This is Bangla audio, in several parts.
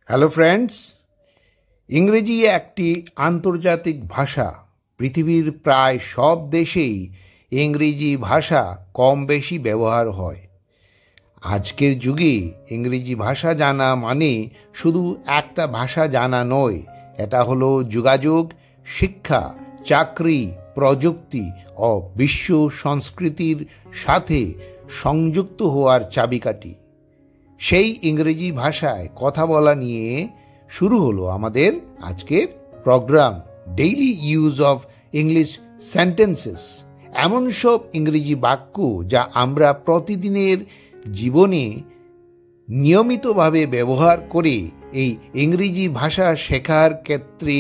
হ্যালো ফ্রেন্ডস, ইংরেজি একটি আন্তর্জাতিক ভাষা। পৃথিবীর প্রায় সব দেশেই ইংরেজি ভাষা কম বেশি ব্যবহার হয়। আজকের যুগে ইংরেজি ভাষা জানা মানে শুধু একটা ভাষা জানা নয়, এটা হলো যোগাযোগ, শিক্ষা, চাকরি, প্রযুক্তি ও বিশ্ব সংস্কৃতির সাথে সংযুক্ত হওয়ার চাবিকাঠি। সেই ইংরেজি ভাষায় কথা বলা নিয়ে শুরু হলো আমাদের আজকের program, daily use of English sentences. এমন সব ইংরেজি বাক্য যা আমরা প্রতিদিনের জীবনে নিয়মিতভাবে ব্যবহার করে এই ইংরেজি ভাষা শেখার ক্ষেত্রে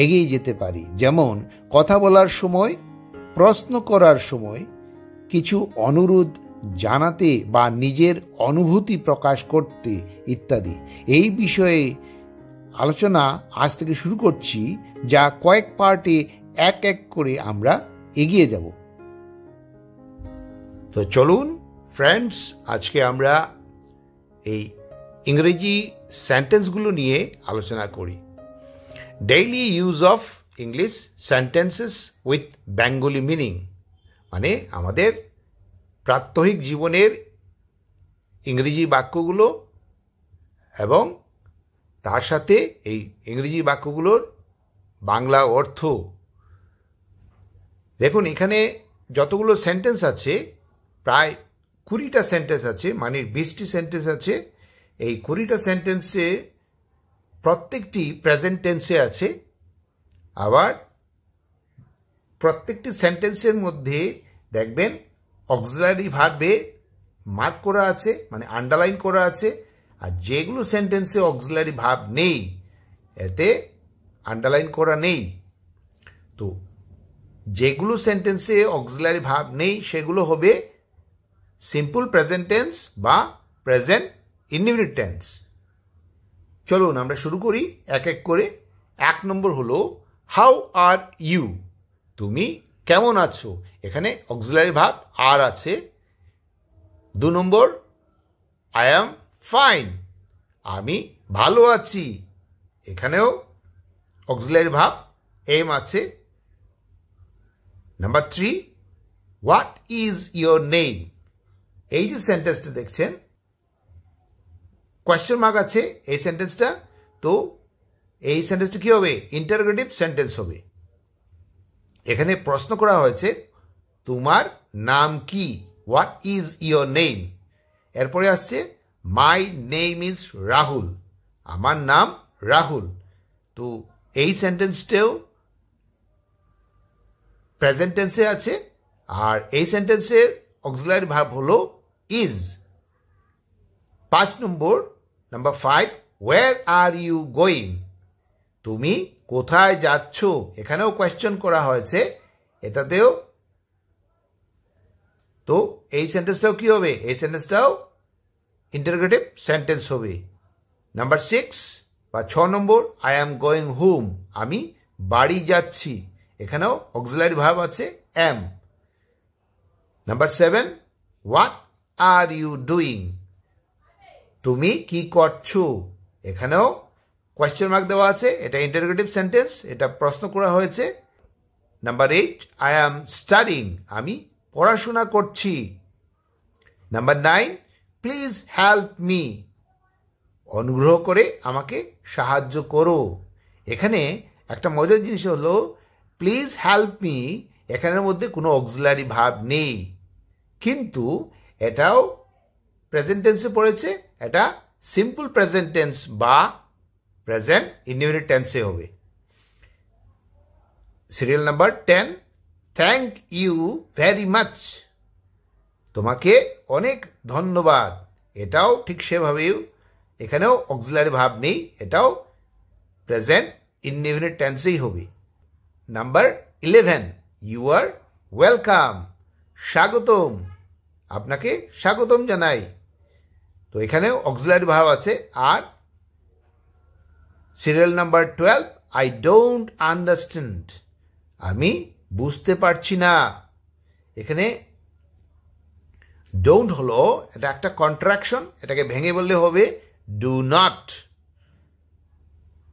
এগিয়ে যেতে পারি। যেমন কথা বলার সময়, প্রশ্ন করার সময়, কিছু অনুরোধ জানাতে বা নিজের অনুভূতি প্রকাশ করতে ইত্যাদি। এই বিষয়ে আলোচনা আজ থেকে শুরু করছি, যা কয়েক পার্টে এক এক করে আমরা এগিয়ে যাব। তো চলুন ফ্রেন্ডস, আজকে আমরা এই ইংরেজি সেন্টেন্সগুলো নিয়ে আলোচনা করি। Daily use of English sentences with Bengali meaning, মানে আমাদের প্রাত্যহিক জীবনের ইংরেজি বাক্যগুলো এবং তার সাথে এই ইংরেজি বাক্যগুলোর বাংলা অর্থ। দেখুন, এখানে যতগুলো সেন্টেন্স আছে, প্রায় 20টা সেন্টেন্স আছে, মানে 20টি সেন্টেন্স আছে। এই 20টা সেন্টেন্সে প্রত্যেকটি প্রেজেন্ট টেন্সে আছে। আবার প্রত্যেকটি সেন্টেন্সের মধ্যে দেখবেন অক্সিলারি ভার্বে মার্ক করা আছে, মানে আন্ডারলাইন করা আছে। আর যেগুলো সেন্টেন্সে অক্সিলারি ভার্ব নেই, এতে আন্ডারলাইন করা নেই। তো যেগুলো সেন্টেন্সে অক্সিলারি ভার্ব নেই সেগুলো হবে সিম্পল প্রেজেন্ট টেন্স বা প্রেজেন্ট ইনডিফিনিট টেন্স। চলুন আমরা শুরু করি এক এক করে। 1 নম্বর হলো হাউ আর ইউ, তুমি কেমন আছো। এখানে অক্সিলারি ভার্ব আর আছে। 2 নম্বর আই অ্যাম ফাইন, আমি ভালো আছি। এখানেও অক্সিলারি ভার্ব এম আছে। Number 3, what is your name. এই যে সেন্টেন্সটা দেখছেন, কোয়েশ্চেন মার্ক আছে এই সেন্টেন্সটা। তো এই সেন্টেন্সটা কি হবে? ইন্টারোগেটিভ সেন্টেন্স হবে। এখানে প্রশ্ন করা হয়েছে, তোমার নাম কি? What is your name. এরপরে আসছে মাই নেম ইজ রাহুল, আমার নাম রাহুল। তো এই সেন্টেন্সটাও প্রেজেন্ট টেন্সে আছে। আর এই সেন্টেন্সের অক্সিলারি ভার্ব হলো is. 5 number, number 5, where are you going, তুমি কোথায় যাচ্ছ। এখানেও কোয়েশ্চেন করা হয়েছে, এটাতেও। তো এই সেন্টেন্সটাও কি হবে? এই সেন্টেন্সটাও ইন্টারোগেটিভ সেন্টেন্স হবে। নাম্বার 6 বা 6 number, I am going home, আমি বাড়ি যাচ্ছি। এখানেও অক্সিলারি ভার্ব আছে am. Number 7, what are you doing, তুমি কি করছো। এখানেও কোয়েশ্চেন মার্ক দেওয়া আছে, এটা ইন্টারোগেটিভ সেন্টেন্স, এটা প্রশ্ন করা হয়েছে। নাম্বার 8, আই অ্যাম স্টাডিং, আমি পড়াশোনা করছি। নাম্বার 9, প্লিজ হেল্প মি, অনুগ্রহ করে আমাকে সাহায্য করো। এখানে একটা মজার জিনিস হলো, প্লিজ হেল্প মি, এখানের মধ্যে কোনো অক্সিলারি ভার্ব নেই, কিন্তু এটাও প্রেজেন্ট টেন্সে পড়েছে। এটা সিম্পল প্রেজেন্ট টেন্স বা প্রেজেন্ট ইনডিফিনিট টেন্সে হবে। Serial number 10, thank you very much, তোমাকে অনেক ধন্যবাদ। এটাও ঠিক সেভাবেই, এখানেও অক্সিলারি ভার্ব নেই, এটাও প্রেজেন্ট ইনডিফিনিট টেন্সেই হবে। নাম্বার 11, ইউ আর ওয়েলকাম, স্বাগতম, আপনাকে স্বাগতম জানাই। তো এখানেও অক্সিলারি ভার্ব আছে। আর serial number 12, I don't understand, আমি বুঝতে পারছি না। এখানে ডোন্ট হলো এটা একটা কন্ট্রাকশন, এটাকে ভেঙে বললে হবে ডু নট।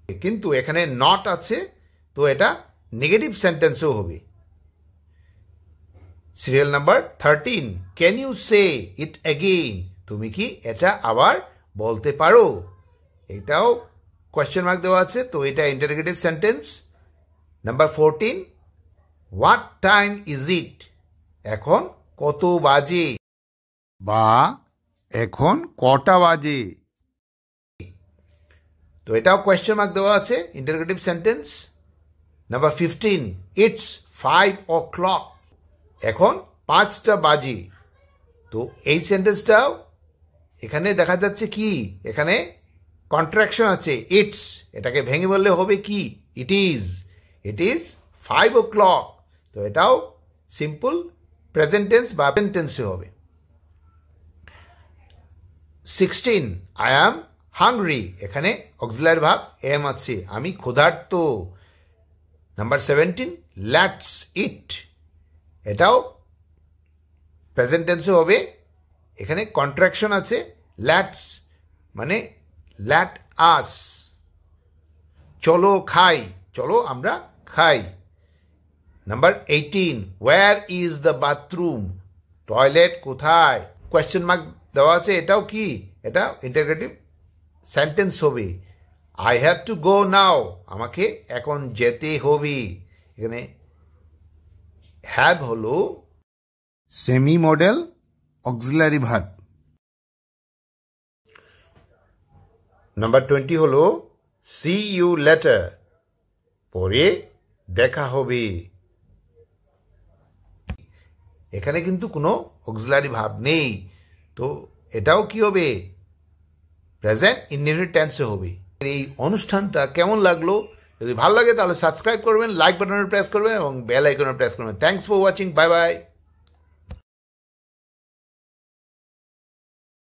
কিন্তু এখানে নট আছে, তো এটা নেগেটিভ সেন্টেন্সও হবে। Serial number 13, can you say it again? তুমি কি এটা আবার বলতে পারো? এটাও কোয়েশ্চেন মার্ক দেওয়া আছে, তো এটা interrogative sentence. Number 14, what time is it? এখন কত বাজে, বা এখন কটা বাজে। তো এটাও কোয়েশ্চেন মার্ক দেওয়া আছে, interrogative sentence. Number 15, it's 5 o'clock, এখন 5টা বাজে। তো এই সেন্টেন্সটাও এখানে দেখা যাচ্ছে কি, এখানে কন্ট্রাকশন আছে ইটস, এটাকে ভেঙে বললে হবে কি, ইট ইজ 5 o'clock। তো এটাও সিম্পল প্রেজেন্ট টেন্স বা প্রেজেন্ট টেন্সে হবে। 16, আই অ্যাম হাংরি, এখানে অক্সিলারি ভার্ব এম আছে, আমি ক্ষুধার্ত। নাম্বার 17, লেটস ইট, এটাও প্রেজেন্ট টেন্সে হবে, এখানে কন্ট্রাকশন আছে লেটস মানে লেট আস। চলো খাই, চলো আমরা খাই। Number 18, where is the bathroom, toilet কোথায়? কোয়েশ্চেন মার্ক দেওয়া আছে, এটাও কি, এটা ইন্টারোগেটিভ সেন্টেন্স হবে। আই হ্যাভ টু গো নাও, আমাকে এখন যেতে হবে। এখানে হ্যাভ হলো semi modal auxiliary verb. Number 20 হলো সি ইউ লেটার, পরে দেখা হবে। এখানে কিন্তু কোনো অক্সিলারি ভার্ব নেই, তো এটাও কি হবে, প্রেজেন্ট ইনডেফিনিট টেন্সে হবে। এই অনুষ্ঠানটা কেমন লাগলো? যদি ভালো লাগে তাহলে সাবস্ক্রাইব করবেন, লাইক বাটনে প্রেস করবেন এবং বেল আইকনে প্রেস করবেন। Thanks for watching, bye bye.